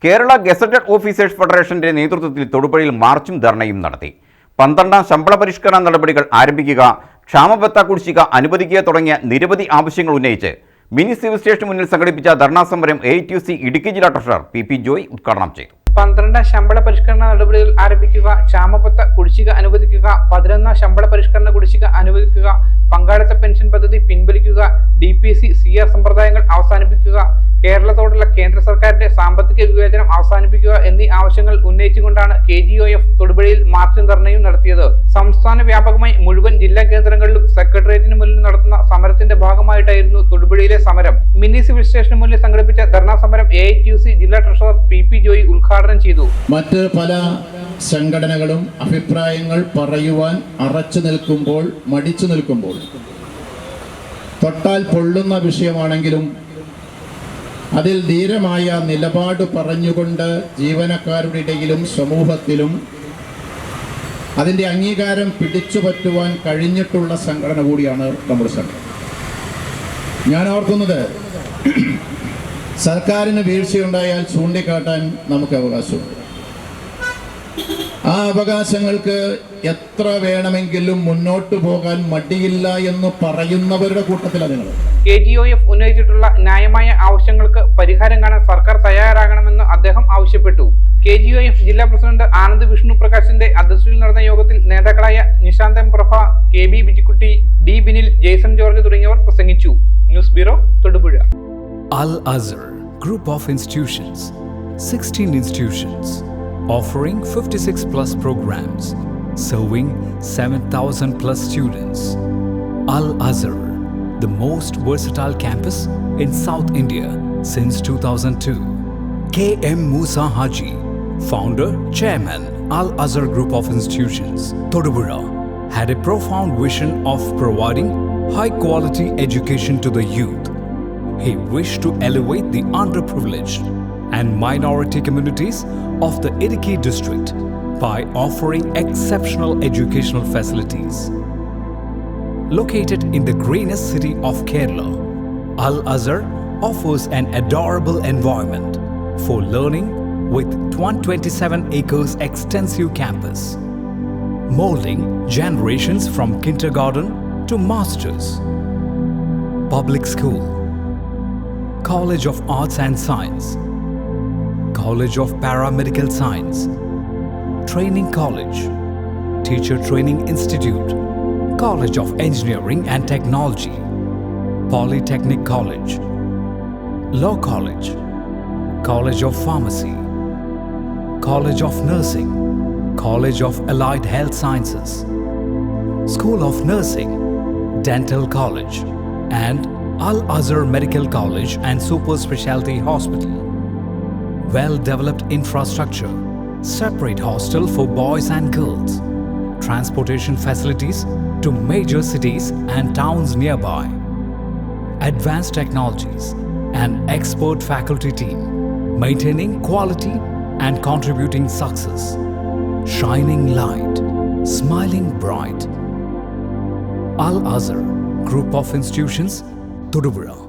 Kerala gazetted officers ഫെഡറേഷന്റെ നേതൃത്വത്തിൽ തൊടുപുഴയിൽ മാർച്ചും ധർണയും നടത്തി. 12ാം ശമ്പള പരിഷ്കരണ നടപടികൾ ആരംഭിക്കുക, ക്ഷാമബത്ത കുടിശ്ശിക അനുവദിക്കുക തുടങ്ങിയ നിരവധി ആവശ്യങ്ങൾ ഉന്നയിച്ച് മിനി സിവിൽ സ്റ്റേഷന് മുന്നിൽ സംഘടിപ്പിച്ച ധർണാ സമരം AITUC ഇടുക്കി ജില്ലാ ട്രഷറർ PP ജോയ് ഉദ്ഘാടനം ചെയ്തു. 12ാം ശമ്പള പരിഷ്കരണ നടപടികൾ ആരംഭിക്കുക, ക്ഷാമബത്ത കുടിശ്ശിക അനുവദിക്കുക, 11ാം ശമ്പള പരിഷ്കരണ കുടിശ്ശിക അനുവദിക്കുക, പങ്കാളിത്ത പെൻഷൻ പദ്ധതി പിൻവലിക്കുക, DPC CR സമ്പ്രദായങ്ങൾ അവസാനിപ്പിക്കുക, കേരളത്തോടുള്ള കേന്ദ്ര സർക്കാരിന്റെ സാമ്പത്തിക വിവേചനം അവസാനിപ്പിക്കുക എന്നീ ആവശ്യങ്ങൾ ഉന്നയിച്ചുകൊണ്ടാണ് KGOF തൊടുപുഴയിൽ മാർച്ചും ധർണയും നടത്തിയത്. സംസ്ഥാന വ്യാപകമായി മുഴുവൻ ജില്ലാ കേന്ദ്രങ്ങളിലും സെക്രട്ടേറിയറ്റിന് മുന്നിൽ നടത്തുന്ന സമരത്തിന്റെ ഭാഗമായിട്ടായിരുന്നു തൊടുപുഴയിലെ സമരം. മിനി സിവിൽ സ്റ്റേഷന് മുന്നിൽ സംഘടിപ്പിച്ച ധർണാ സമരം AITUC ജില്ലാ ട്രഷറർ PP ജോയ് ഉദ്ഘാടനം ചെയ്തു. മറ്റ് പല സംഘടനകളും അഭിപ്രായങ്ങൾ പറയുവാൻ അറച്ചു നിൽക്കുമ്പോൾ, മടിച്ചു നിൽക്കുമ്പോൾ, തൊട്ടാൽ പൊള്ളുന്ന വിഷയമാണെങ്കിലും അതിൽ ധീരമായ നിലപാട് പറഞ്ഞുകൊണ്ട് ജീവനക്കാരുടെ ഇടയിലും സമൂഹത്തിലും അതിൻ്റെ അംഗീകാരം പിടിച്ചുപറ്റുവാൻ കഴിഞ്ഞിട്ടുള്ള സംഘടന കൂടിയാണ് നമ്മുടെ സംഘടന. ഞാൻ ഓർക്കുന്നത്, സർക്കാരിന് വീഴ്ചയുണ്ടായാൽ ചൂണ്ടിക്കാട്ടാൻ നമുക്ക് അവകാശമുണ്ട്. ആ അവകാശങ്ങൾക്ക് എത്ര വേണമെങ്കിലും മുന്നോട്ട് പോകാൻ മടിയില്ല എന്ന് പറയുന്നവരുടെ കൂട്ടത്തിലാണ് നിങ്ങൾ. KGOF ഉന്നയിച്ചിട്ടുള്ള ന്യായമായ ആവശ്യങ്ങൾക്ക് പരിഹാരം കാണാൻ സർക്കാർ തയ്യാറാകണമെന്ന് അദ്ദേഹം ആവശ്യപ്പെട്ടു. KGOF ജില്ലാ പ്രസിഡന്റ് ആനന്ദ് വിഷ്ണു പ്രകാശിന്റെ അധ്യക്ഷതയിൽ നടന്ന യോഗത്തിൽ നേതാക്കളായ നിശാന്തൻ പ്രഭ, KB ബിജിക്കുട്ടി, D ബിനിൽ, ജെയ്സൺ ജോർജ് തുടങ്ങിയവർ പ്രസംഗിച്ചു. News bureau, Thodupuzha. Al Azhar Group of Institutions, 16 institutions, offering 56 plus programs, serving 7,000 plus students. Al Azhar, the most versatile campus in South India since 2002. KM Musa Haji, founder, chairman, Al Azhar Group of Institutions, Todupuzha, had a profound vision of providing high quality education to the youth. He wished to elevate the underprivileged and minority communities of the Idukki district by offering exceptional educational facilities. Located in the greenest city of Kerala, Al Azhar offers an adorable environment for learning with 127 acres extensive campus, molding generations from kindergarten to masters. Public school, College of Arts and Science, College of Paramedical Science, Training College, Teacher Training Institute, College of Engineering and Technology, Polytechnic College, Law College, College of Pharmacy, College of Nursing, College of Allied Health Sciences, School of Nursing, Dental College, and Al Azhar Medical College and Super Specialty Hospital. Well-developed infrastructure, separate hostel for boys and girls, transportation facilities to major cities and towns nearby, advanced technologies, and expert faculty team, maintaining quality and contributing success, shining light, smiling bright. Al Azhar Group of Institutions, Todupuzha.